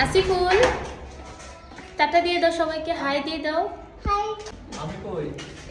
Asiful tata দিয়ে দাও সবাইকে, হাই দিয়ে দাও।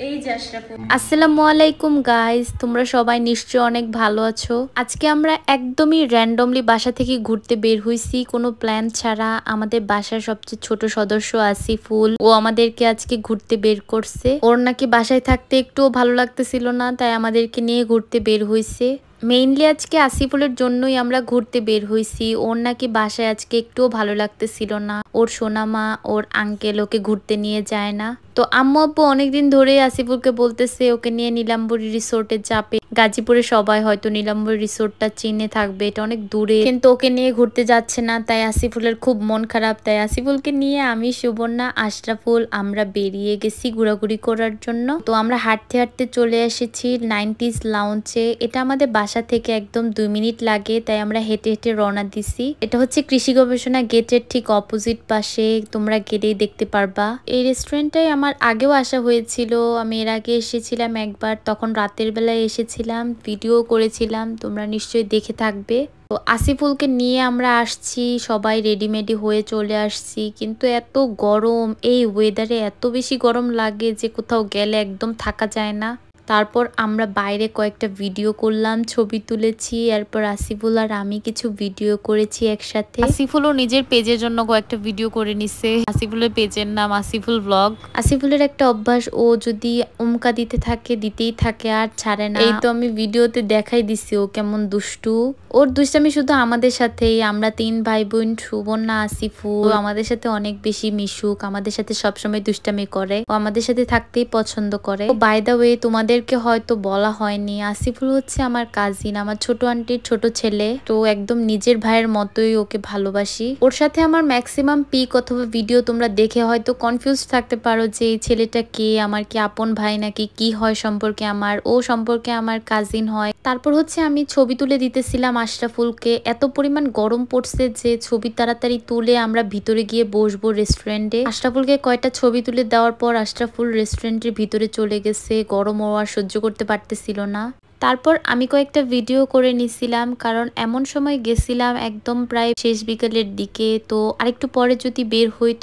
এই যে আশরাফুল। আসসালামু আলাইকুম গাইস, তোমরা সবাই নিশ্চয়ই অনেক ভালো আছো। আজকে আমরা একদমই র্যান্ডমলি বাসা থেকে ঘুরতে বের হইছি, কোনো প্ল্যান ছাড়া। আমাদের বাসার সবচেয়ে ছোট সদস্য আসিফুল, ও আমাদেরকে আজকে ঘুরতে বের করছে। ওর নাকি বাসায় থাকতে একটুও ভালো লাগতেছিল না, তাই আমাদেরকে নিয়ে ঘুরতে বের হইছে। মেইনলি আজকে আসিফুলের জন্যই আমরা ঘুরতে বের হইছি। ওর নাকি বাসায় আজকে একটুও ভালো লাগতেছিল না। ওর সোনামা, ওর আঙ্কেল ওকে ঘুরতে নিয়ে যায় না। তো আম্মু আব্বু অনেকদিন ধরেই আসিফুলকে বলতেছে ওকে নিয়ে নীলাম্বরী রিসোর্টে যাবে। গাজীপুরে সবাই হয়তো নীলাম্বরী রিসোর্টটা চিনে থাকবে, এটা অনেক দূরে, কিন্তু ওকে নিয়ে ঘুরতে যাচ্ছে না। তাই আসিফুলের খুব মন খারাপ। তাই আসিফুলকে নিয়ে আমি, সুবর্ণা, আশরাফুল আমরা বেরিয়ে গেছি ঘোরাঘুরি করার জন্য। তো আমরা হাঁটতে হাঁটতে চলে এসেছি 90s লাউঞ্জে। এটা আমাদের বাসা থেকে একদম 2 মিনিট লাগে, তাই আমরা হেঁটে হেঁটে রওনা দিছি। এটা হচ্ছে কৃষি গবেষণা গেটের ঠিক অপোজিট পাশে, তোমরা গেলেই দেখতে পারবা। এই রেস্টুরেন্টটাই আমার আগেও আসা হয়েছিল। আমি এর আগে এসেছিলাম একবার, তখন রাতের বেলায় এসেছিলাম, ভিডিও করেছিলাম, তোমরা নিশ্চয়ই দেখে থাকবে। তো আসিফুলকে নিয়ে আমরা আসছি, সবাই রেডিমেডি হয়ে চলে আসছি, কিন্তু এত গরম, এই ওয়েদারে এত বেশি গরম লাগে যে কোথাও গেলে একদম থাকা যায় না। তারপর আমরা বাইরে কয়েকটা ভিডিও করলাম, ছবি তুলেছি। এরপর আসিফুল আর আমি কিছু ভিডিও করেছি একসাথে। আসিফুলও নিজের পেজের জন্য কয়েকটা ভিডিও করে নিছে। আসিফুলের পেজের নাম আসিফুল ব্লগ। আসিফুলের একটা অভ্যাস, ও যদি উমকা দিতে থাকে, দিতেই থাকে আর ছাড়ে না। এই তো আমি ভিডিওতে দেখাই দিছি ও কেমন দুষ্টু। ওর দুষ্টামি শুধু আমাদের সাথেই, আমরা 3 ভাই বোন, সুবর্ণা, আসিফুল, আমাদের সাথে অনেক বেশি মিশুক, আমাদের সাথে সবসময় দুষ্টামি করে, ও আমাদের সাথে থাকতেই পছন্দ করে। বাই দা ওয়ে, তোমাদেরকে হয়তো বলা হয়নি, আসিফুল হচ্ছে আমার কাজিন, আমার ছোট আন্টির ছোট ছেলে। তো একদম নিজের ভাইয়ের মতোই ওকে ভালোবাসি। ওর সাথে আমার ম্যাক্সিমাম পিক অথবা ভিডিও তোমরা দেখে হয়তো কনফিউজ থাকতে পারো যে এই ছেলেটা কে, আমার কি আপন ভাই নাকি কি হয় সম্পর্কে আমার, ও সম্পর্কে আমার কাজিন হয়। তারপর হচ্ছে আমি ছবি তুলে দিতেছিলাম আশরাফুলকে। এত পরিমাণ গরম পড়ছে যে ছবি তাড়াতাড়ি তুলে আমরা ভিতরে গিয়ে বসবো রেস্টুরেন্টে। আশরাফুলকে কয়টা ছবি তুলে দেওয়ার পর আশরাফুল রেস্টুরেন্টের ভিতরে চলে গেছে, গরম ও আর সহ্য করতে পারতেছিল না। তারপর আমি কয়েকটা ভিডিও করে নিছিলাম, কারণ এমন সময় গেছিলাম একদম প্রায় শেষ বিকেলের দিকে। তো আরেকটু পরে যদি বের হই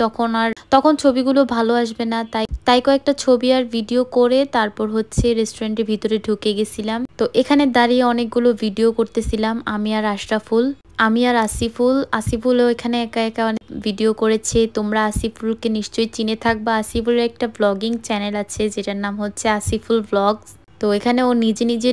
তখন ছবিগুলো ভালো আসবে না, তাই কয়েকটা ছবি আর ভিডিও করে তারপর হচ্ছে রেস্টুরেন্টের ভিতরে ঢুকে গেছিলাম। তো এখানে দাঁড়িয়ে অনেকগুলো ভিডিও করতেছিলাম আমি আর আশরাফুল, আমি আর আসিফুলও এখানে একা একা অনেক ভিডিও করেছে। তোমরা আসিফুলকে নিশ্চয়ই চিনে থাকবা। আসিফুলের একটা ব্লগিং চ্যানেল আছে যেটার নাম হচ্ছে আসিফুল ব্লগস। তো এখানে ও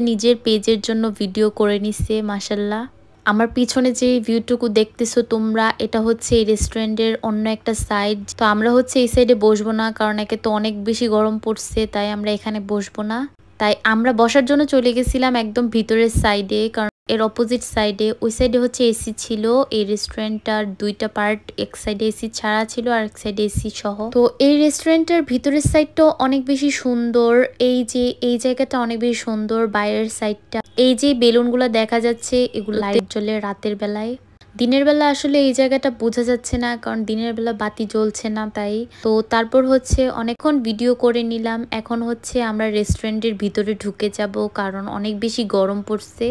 নিজের পেজের জন্য ভিডিও করে নিচ্ছে মাশাল্লাহ। আমার পিছনে যে ভিউটুকু দেখতেছো তোমরা, এটা হচ্ছে এই রেস্টুরেন্টের অন্য একটা সাইড। তো আমরা হচ্ছে এই সাইডে বসবো না, কারণ একে তো অনেক বেশি গরম পড়ছে, তাই আমরা এখানে বসবো না। তাই আমরা বসার জন্য চলে গেছিলাম একদম ভিতরের সাইডে, কারণ এর অপোজিট সাইডে, ওই সাইডে হচ্ছে এসি ছিল। এই রেস্টুরেন্টটার 2টা পার্ট, এক সাইডে এসি ছাড়া ছিল আর এক সাইডে এসি সহ। তো এই রেস্টুরেন্টের ভিতরের সাইডটা অনেক বেশি সুন্দর। এই জায়গাটা অনেক বেশি সুন্দর। বাইরের সাইডটা, এই যে বেলুনগুলো দেখা যাচ্ছে, এগুলো লাইট জ্বলে রাতের বেলায়। দিনের বেলা আসলে এই জায়গাটা বোঝা যাচ্ছে না, কারণ দিনের বেলা বাতি জ্বলছে না, তাই। তো তারপর হচ্ছে অনেকক্ষণ ভিডিও করে নিলাম। এখন হচ্ছে আমরা রেস্টুরেন্টের ভিতরে ঢুকে যাব, কারণ অনেক বেশি গরম পড়ছে।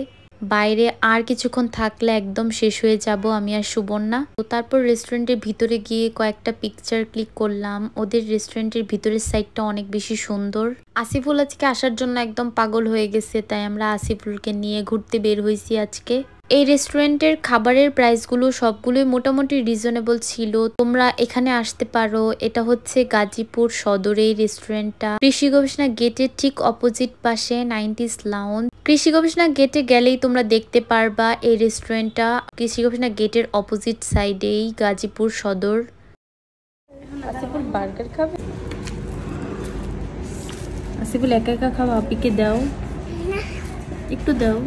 বাইরে আর কিছুক্ষণ থাকলে একদম শেষ হয়ে যাব আমি আর সুবর্ণা। তো তারপর রেস্টুরেন্টের ভিতরে গিয়ে কয়েকটা পিকচার ক্লিক করলাম। ওদের রেস্টুরেন্টের ভিতরের সাইডটা অনেক বেশি সুন্দর। আসিফুল আজকে আসার জন্য একদম পাগল হয়ে গেছে, তাই আমরা আসিফুলকে নিয়ে ঘুরতে বের হয়েছি আজকে। এই রেস্টুরেন্টের খাবারের প্রাইসগুলো সবগুলোই মোটামুটি রিজনেবল ছিল, তোমরা এখানে আসতে পারো। এটা হচ্ছে গাজীপুর সদরে এই রেস্টুরেন্টটা, কৃষি গবেষণা গেটের ঠিক অপোজিট পাশে 90s লাউঞ্জ। কৃষি গবেষণা গেটে গেলেই তোমরা দেখতে পারবা এই রেস্টুরেন্টটা, কৃষি গবেষণা গেটের অপোজিট সাইডেই, গাজীপুর সদর। আসিফুল বার্গার খাবে, আসিফুল একা একা খাওয়া, আপিকে দাও, একটু দাও।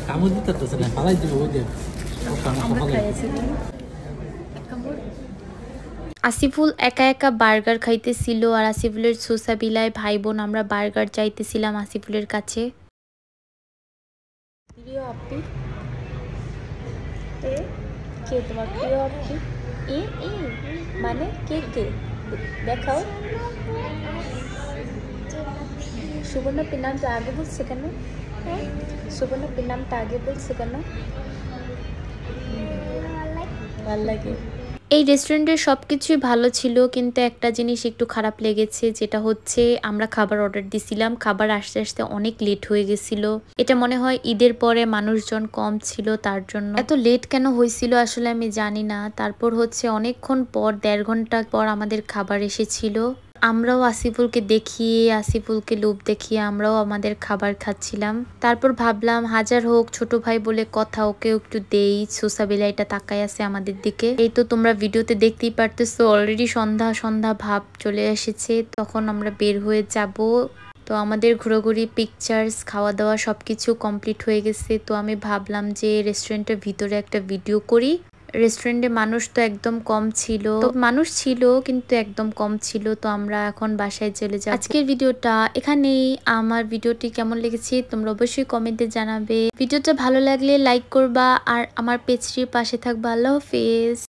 কামড় দিতে তো না, ফালাই দিব ওই যে আসিফুল একা একা বার্গার খাইতেছিল, আর আসিফুলের সুসাবিলায় ভাই বোন আমরা বার্গার চাইতেছিলাম আসিফুলের কাছে। আপ্পি? এ কে তোমার প্রিয় আপ্পি? এ এ মানে কে কে দেখাও। সুবর্ণাপ্পির নামটা আগে বলছে কেন? সুবর্ণাপ্পির নামটা আগে বলছে কেন? ভালো লাগে। এই রেস্টুরেন্টের সবকিছুই ভালো ছিল, কিন্তু একটা জিনিস একটু খারাপ লেগেছে, যেটা হচ্ছে আমরা খাবার অর্ডার দিছিলাম, খাবার আসতে আসতে অনেক লেট হয়ে গেছিল। এটা মনে হয় ঈদের পরে মানুষজন কম ছিল তার জন্য এত লেট কেন হয়েছিল আসলে আমি জানি না। তারপর হচ্ছে অনেকক্ষণ পর 1.5 ঘন্টা পর আমাদের খাবার এসেছিল। আমরাও আসিফুলকে দেখিয়ে, আসিফুলকে লোভ দেখিয়ে আমরাও আমাদের খাবার খাচ্ছিলাম। তারপর ভাবলাম হাজার হোক ছোট ভাই বলে কথা, ওকে একটু দেই। সুসাবিলা এটা তাকায় আছে আমাদের দিকে। এই তো তোমরা ভিডিওতে দেখতেই পারতেছো অলরেডি সন্ধ্যা সন্ধ্যা ভাব চলে এসেছে। তখন আমরা বের হয়ে যাব। তো আমাদের ঘোরাঘুরি, পিকচার্স, খাওয়া দাওয়া সবকিছু কমপ্লিট হয়ে গেছে। তো আমি ভাবলাম যে রেস্টুরেন্টের ভিতরে একটা ভিডিও করি। রেস্টুরেন্টে মানুষ তো একদম কম ছিল, তো মানুষ ছিল কিন্তু একদম কম ছিল। তো আমরা এখন বাসায় চলে যাব। আজকের ভিডিওটা এখানেই। আমার ভিডিওটি কেমন লেগেছে তোমরা অবশ্যই কমেন্টে জানাবে। ভিডিওটা ভালো লাগলে লাইক করবা আর আমার পেজটির পাশে থাকবা। আল্লাহ হাফেজ।